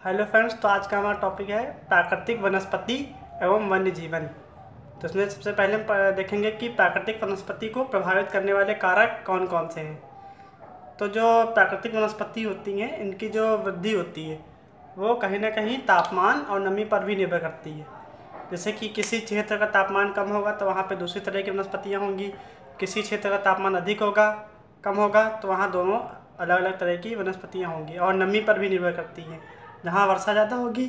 Hello friends, तो आज का हमारा टॉपिक है प्राकृतिक वनस्पति एवं वन्य जीवन। तो इसमें सबसे पहले हम देखेंगे कि प्राकृतिक वनस्पति को प्रभावित करने वाले कारक कौन कौन से हैं। तो जो प्राकृतिक वनस्पति होती हैं, इनकी जो वृद्धि होती है वो कहीं ना कहीं तापमान और नमी पर भी निर्भर करती है। जैसे कि किसी क्षेत्र का तापमान कम होगा तो वहाँ पे दूसरी तरह की वनस्पतियाँ होंगी, किसी क्षेत्र का तापमान अधिक होगा कम होगा तो वहाँ दोनों अलग अलग तरह की वनस्पतियाँ होंगी। और नमी पर भी निर्भर करती हैं, जहाँ वर्षा ज़्यादा होगी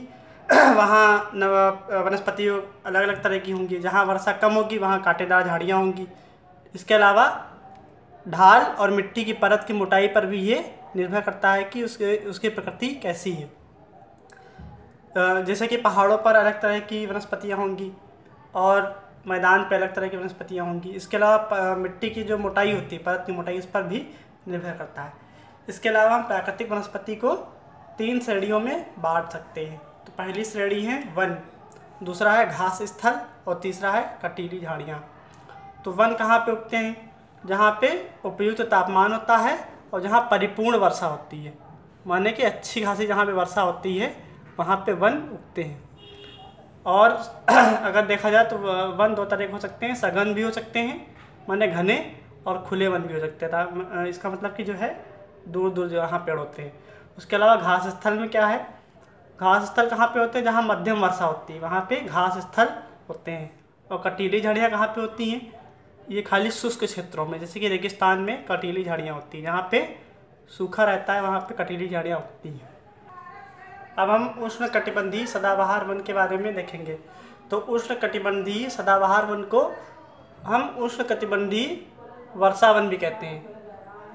वहाँ वनस्पति अलग अलग तरह की होंगी, जहाँ वर्षा कम होगी वहाँ कांटेदार झाड़ियाँ होंगी। इसके अलावा ढाल और मिट्टी की परत की मोटाई पर भी ये निर्भर करता है कि उसकी प्रकृति कैसी है। जैसे कि पहाड़ों पर अलग तरह की वनस्पतियाँ होंगी और मैदान पे अलग तरह की वनस्पतियाँ होंगी। इसके अलावा मिट्टी की जो मोटाई होती है, परत की मोटाई, इस पर भी निर्भर करता है। इसके अलावा हम प्राकृतिक वनस्पति को 3 श्रेणियों में बांट सकते हैं। तो पहली श्रेणी है वन, दूसरा है घास स्थल और तीसरा है कटीली झाड़ियाँ। तो वन कहाँ पे उगते हैं? जहाँ पे उपयुक्त तापमान होता है और जहाँ परिपूर्ण वर्षा होती है, माने कि अच्छी खासी जहाँ पे वर्षा होती है वहाँ पे वन उगते हैं। और अगर देखा जाए तो वन 2 तरह के हो सकते हैं, सघन भी हो सकते हैं माने घने, और खुले वन भी हो सकते हैं। इसका मतलब कि जो है दूर दूर जहाँ पेड़ होते हैं। उसके अलावा घास स्थल में क्या है? घास स्थल कहाँ पे होते हैं? जहाँ मध्यम वर्षा होती है वहाँ पे घास स्थल होते हैं। और कटीली झाड़ियाँ कहाँ पे होती हैं? ये खाली शुष्क क्षेत्रों में, जैसे कि रेगिस्तान में कटीली झाड़ियाँ होती हैं, जहाँ पे सूखा रहता है वहाँ पे कटीली झाड़ियाँ उगती हैं। अब हम उष्णकटिबंधीय सदाबहार वन के बारे में देखेंगे। तो उष्णकटिबंधीय सदाबहार वन को हम उष्णकटिबंधीय वर्षा वन भी कहते हैं।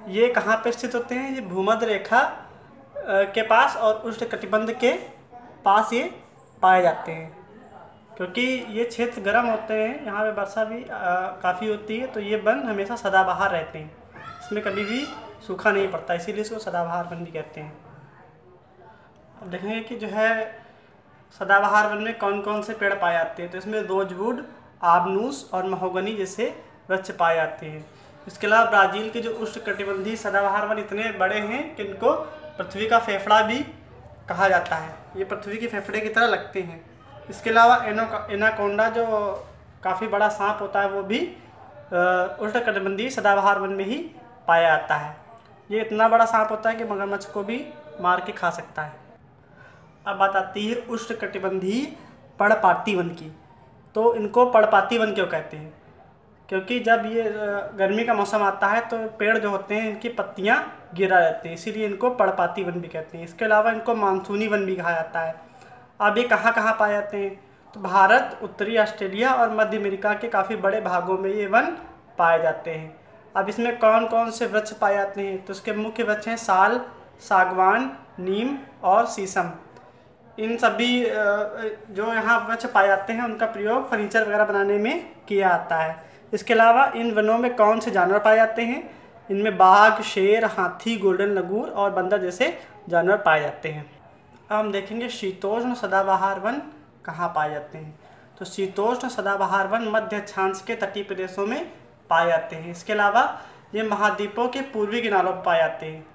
ये कहाँ पे स्थित होते हैं? ये भूमध्य रेखा के पास और उष्णकटिबंध के पास ये पाए जाते हैं, क्योंकि ये क्षेत्र गर्म होते हैं, यहाँ पे वर्षा भी काफ़ी होती है। तो ये वन हमेशा सदाबहार रहते हैं, इसमें कभी भी सूखा नहीं पड़ता, इसीलिए इसको सदाबहार वन भी कहते हैं। अब देखेंगे कि जो है सदाबहार वन में कौन कौन से पेड़ पाए जाते हैं। तो इसमें रोजवुड, आबनूस और महोगनी जैसे वृक्ष पाए जाते हैं। इसके अलावा ब्राज़ील के जो उष्णकटिबंधीय सदाबहार वन इतने बड़े हैं कि इनको पृथ्वी का फेफड़ा भी कहा जाता है। ये पृथ्वी के फेफड़े की तरह लगते हैं। इसके अलावा एनाकोंडा जो काफ़ी बड़ा सांप होता है वो भी उष्णकटिबंधीय सदाबहार वन में ही पाया जाता है। ये इतना बड़ा सांप होता है कि मगरमच्छ को भी मार के खा सकता है। अब बात आती है उष्णकटिबंधीय पर्णपाती वन की। तो इनको पर्णपाती वन क्यों कहते हैं? क्योंकि जब ये गर्मी का मौसम आता है तो पेड़ जो होते हैं इनकी पत्तियां गिरा रहती हैं, इसीलिए इनको पर्णपाती वन भी कहते हैं। इसके अलावा इनको मानसूनी वन भी कहा जाता है। अब ये कहाँ कहाँ पाए जाते हैं? तो भारत, उत्तरी ऑस्ट्रेलिया और मध्य अमेरिका के काफ़ी बड़े भागों में ये वन पाए जाते हैं। अब इसमें कौन कौन से वृक्ष पाए जाते हैं? तो इसके मुख्य वृक्ष हैं साल, सागवान, नीम और शीशम। इन सभी जो यहाँ वृक्ष पाए जाते हैं उनका प्रयोग फर्नीचर वगैरह बनाने में किया जाता है। इसके अलावा इन वनों में कौन से जानवर पाए जाते हैं? इनमें बाघ, शेर, हाथी, गोल्डन लगूर और बंदर जैसे जानवर पाए जाते हैं। अब हम देखेंगे शीतोष्ण सदाबहार वन कहाँ पाए जाते हैं। तो शीतोष्ण सदाबहार वन मध्य अक्षांश के तटीय प्रदेशों में पाए जाते हैं। इसके अलावा ये महाद्वीपों के पूर्वी किनारों पर पाए जाते हैं।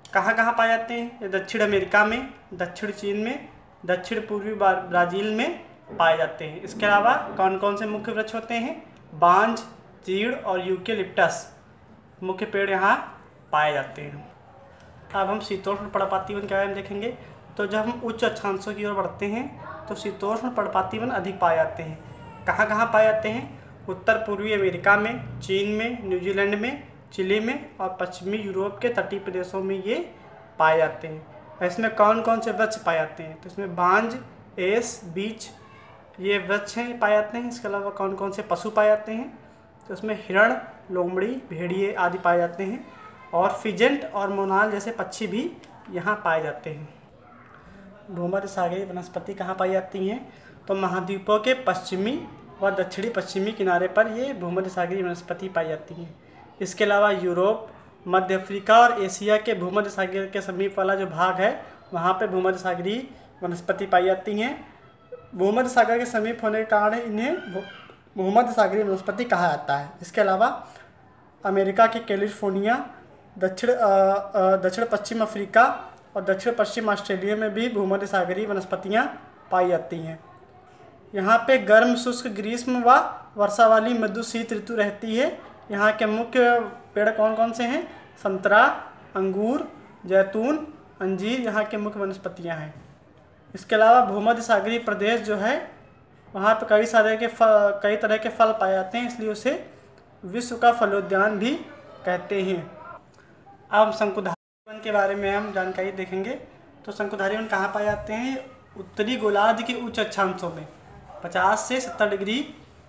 कहाँ कहाँ पाए जाते हैं? ये दक्षिण अमेरिका में, दक्षिण चीन में, दक्षिण पूर्वी ब्राज़ील में पाए जाते हैं। इसके अलावा कौन कौन से मुख्य वृक्ष होते हैं? बांज, चीड़ और यूकेलिप्टस मुख्य पेड़ यहाँ पाए जाते हैं। अब हम शीतोष्ण पर्णपाती वन के बारे में देखेंगे। तो जब हम उच्च अक्षांशों की ओर बढ़ते हैं तो शीतोष्ण पर्णपाती वन अधिक पाए जाते हैं। कहाँ कहाँ पाए जाते हैं? उत्तर पूर्वी अमेरिका में, चीन में, न्यूजीलैंड में, चिली में और पश्चिमी यूरोप के तटीय प्रदेशों में ये पाए जाते हैं। इसमें कौन कौन से वृक्ष पाए जाते हैं? तो इसमें बांज, एस, बीच ये वृक्ष हैं पाए जाते हैं। इसके अलावा कौन कौन से पशु पाए जाते हैं? तो इसमें हिरण, लोमड़ी, भेड़िए आदि पाए जाते हैं। और फिजेंट और मोनाल जैसे पक्षी भी यहाँ पाए जाते हैं। भूमध्य सागरीय वनस्पति कहाँ पाई जाती हैं? तो महाद्वीपों के पश्चिमी व दक्षिणी पश्चिमी किनारे पर ये भूमध्य सागरीय वनस्पति पाई जाती हैं। इसके अलावा यूरोप, मध्य अफ्रीका और एशिया के भूमध्य सागर के समीप वाला जो भाग है वहाँ पे भूमध्य सागरीय वनस्पति पाई जाती हैं। भूमध्य सागर के समीप होने के कारण इन्हें भूमध्य सागरीय वनस्पति कहा जाता है। इसके अलावा अमेरिका के कैलिफोर्निया, दक्षिण पश्चिम अफ्रीका और दक्षिण पश्चिम ऑस्ट्रेलिया में भी भूमध्य सागरीय वनस्पतियाँ पाई जाती हैं। यहाँ पे गर्म शुष्क ग्रीष्म व वर्षा वाली मृदु शीत ऋतु रहती है। यहाँ के मुख्य पेड़ कौन कौन से हैं? संतरा, अंगूर, जैतून, अंजीर यहाँ के मुख्य वनस्पतियाँ हैं। इसके अलावा भूमध्य सागरीय प्रदेश जो है वहाँ पे कई तरह के फल पाए जाते हैं, इसलिए उसे विश्व का फलोद्यान भी कहते हैं। अब शंकुधारी वन के बारे में हम जानकारी देखेंगे। तो शंकुधारी वन कहाँ पाए जाते हैं? उत्तरी गोलार्ध के उच्च अक्षांशों में 50 से 70 डिग्री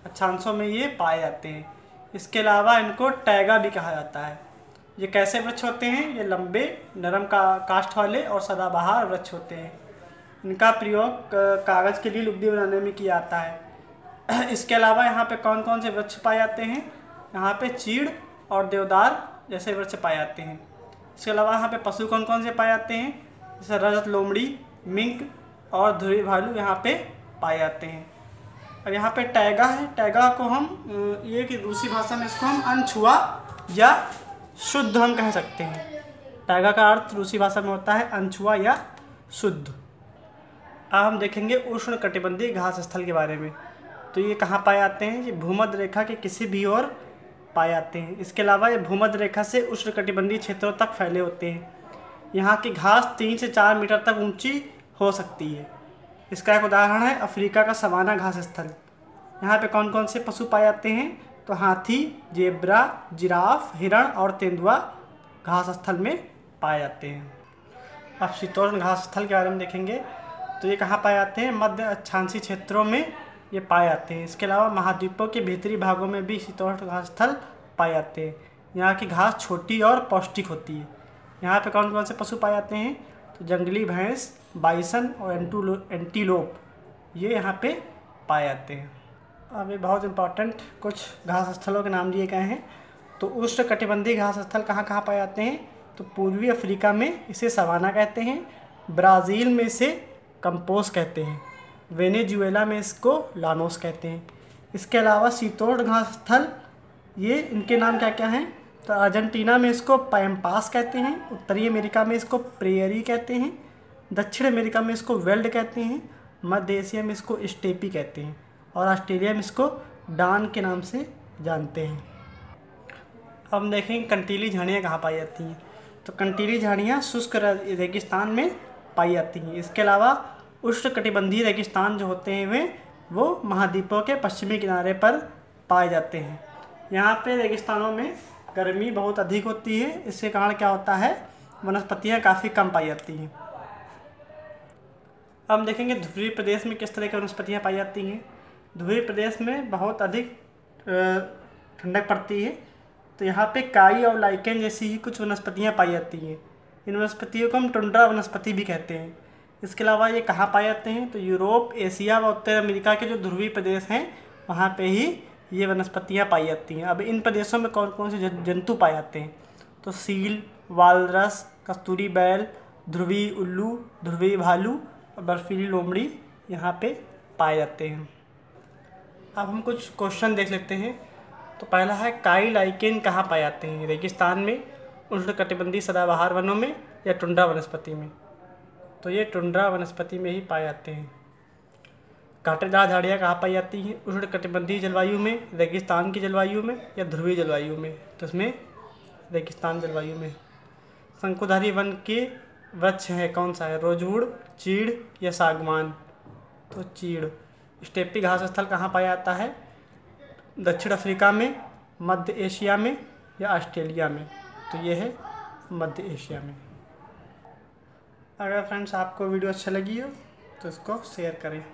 अक्षांशों में ये पाए जाते हैं। इसके अलावा इनको टैगा भी कहा जाता है। ये कैसे वृक्ष होते हैं? ये लंबे नरम काष्ठ वाले और सदाबहार वृक्ष होते हैं। इनका प्रयोग कागज़ के लिए लुगदी बनाने में किया जाता है। इसके अलावा यहाँ पे कौन कौन से वृक्ष पाए जाते हैं? यहाँ पे चीड़ और देवदार जैसे वृक्ष पाए जाते हैं। इसके अलावा यहाँ पे पशु कौन कौन से पाए जाते हैं? जैसे रजत लोमड़ी, मिंक और ध्रुवी भालू यहाँ पे पाए जाते हैं। अब यहाँ पे टैगा है। टैगा को हम ये कि रूसी भाषा में इसको हम अनछुआ या शुद्ध हम कह सकते हैं। टैगा का अर्थ रूसी भाषा में होता है अनछुआ या शुद्ध। अब हम देखेंगे उष्ण कटिबंधीय घास स्थल के बारे में। तो ये कहाँ पाए जाते हैं? ये भूमध्य रेखा के किसी भी ओर पाए जाते हैं। इसके अलावा ये भूमध्य रेखा से उष्ण कटिबंधीय क्षेत्रों तक फैले होते हैं। यहाँ की घास 3 से 4 मीटर तक ऊंची हो सकती है। इसका एक उदाहरण है अफ्रीका का सवाना घास स्थल। यहाँ पे कौन कौन से पशु पाए जाते हैं? तो हाथी, जेब्रा, जिराफ, हिरण और तेंदुआ घास स्थल में पाए जाते हैं। अब शीतोष्ण घास स्थल के बारे में देखेंगे। तो ये कहाँ पाए जाते हैं? मध्य अक्षांशीय क्षेत्रों में ये पाए जाते हैं। इसके अलावा महाद्वीपों के भीतरी भागों में भी शीतोष्ण घास स्थल पाए जाते हैं। यहाँ की घास छोटी और पौष्टिक होती है। यहाँ पे कौन कौन से पशु पाए जाते हैं? तो जंगली भैंस, बाइसन और एंटीलोप ये यहाँ पे पाए जाते हैं। अब ये बहुत इंपॉर्टेंट कुछ घास स्थलों के नाम दिए गए हैं। तो उष्ण कटिबंधीय घास स्थल कहाँ कहाँ पाए जाते हैं? तो पूर्वी अफ्रीका में इसे सवाना कहते हैं, ब्राज़ील में इसे कंपोस कहते हैं, वेनेजुएला में इसको लानोस कहते हैं। इसके अलावा शीतोष्ण घास स्थल ये इनके नाम क्या क्या हैं? तो अर्जेंटीना में इसको पैम्पास कहते हैं, उत्तरी अमेरिका में इसको प्रेयरी कहते हैं, दक्षिण अमेरिका में इसको वेल्ड कहते हैं, मध्य एशिया में इसको स्टेपी कहते हैं और ऑस्ट्रेलिया में इसको डान के नाम से जानते हैं। अब हम देखेंगे कंटीली झाड़ियाँ कहाँ पाई जाती हैं। तो कंटीली झाड़ियाँ शुष्क रेगिस्तान में पाई जाती हैं। इसके अलावा उष्ण कटिबंधीय रेगिस्तान जो होते हैं वो महाद्वीपों के पश्चिमी किनारे पर पाए जाते हैं। यहाँ पे रेगिस्तानों में गर्मी बहुत अधिक होती है। इसके कारण क्या होता है? वनस्पतियाँ काफ़ी कम पाई जाती हैं। अब हम देखेंगे ध्रुवीय प्रदेश में किस तरह की वनस्पतियाँ पाई जाती हैं। ध्रुवीय प्रदेश में बहुत अधिक ठंडक पड़ती है, तो यहाँ पे काई और लाइकेन जैसी ही कुछ वनस्पतियाँ पाई जाती हैं। इन वनस्पतियों को हम टुंड्रा वनस्पति भी कहते हैं। इसके अलावा ये कहाँ पाए जाते हैं? तो यूरोप, एशिया व उत्तर अमेरिका के जो ध्रुवीय प्रदेश हैं वहाँ पे ही ये वनस्पतियाँ पाई जाती हैं। अब इन प्रदेशों में कौन कौन से जंतु पाए जाते हैं? तो सील, वालरस, कस्तूरी बैल, ध्रुवीय उल्लू, ध्रुवीय भालू और बर्फीली लोमड़ी यहाँ पे पाए जाते हैं। अब हम कुछ क्वेश्चन देख लेते हैं। तो पहला है काई लाइकेन कहाँ पाए जाते हैं? रेगिस्तान में, उष्णकटिबंधीय सदाबहार वनों में या टुंड्रा वनस्पति में? तो ये टुंड्रा वनस्पति में ही पाए जाते हैं। कांटेदार झाड़ियाँ कहाँ पाई जाती हैं? उष्णकटिबंधीय जलवायु में, रेगिस्तान की जलवायु में या ध्रुवीय जलवायु में? तो इसमें रेगिस्तान जलवायु में। शंकुधारी वन के वृक्ष है कौन सा है? रोजवुड, चीड़ या सागवान? तो चीड़। स्टेपी घास स्थल कहाँ पाया जाता है? दक्षिण अफ्रीका में, मध्य एशिया में या ऑस्ट्रेलिया में? तो ये है मध्य एशिया में। अगर फ्रेंड्स आपको वीडियो अच्छा लगी हो तो इसको शेयर करें।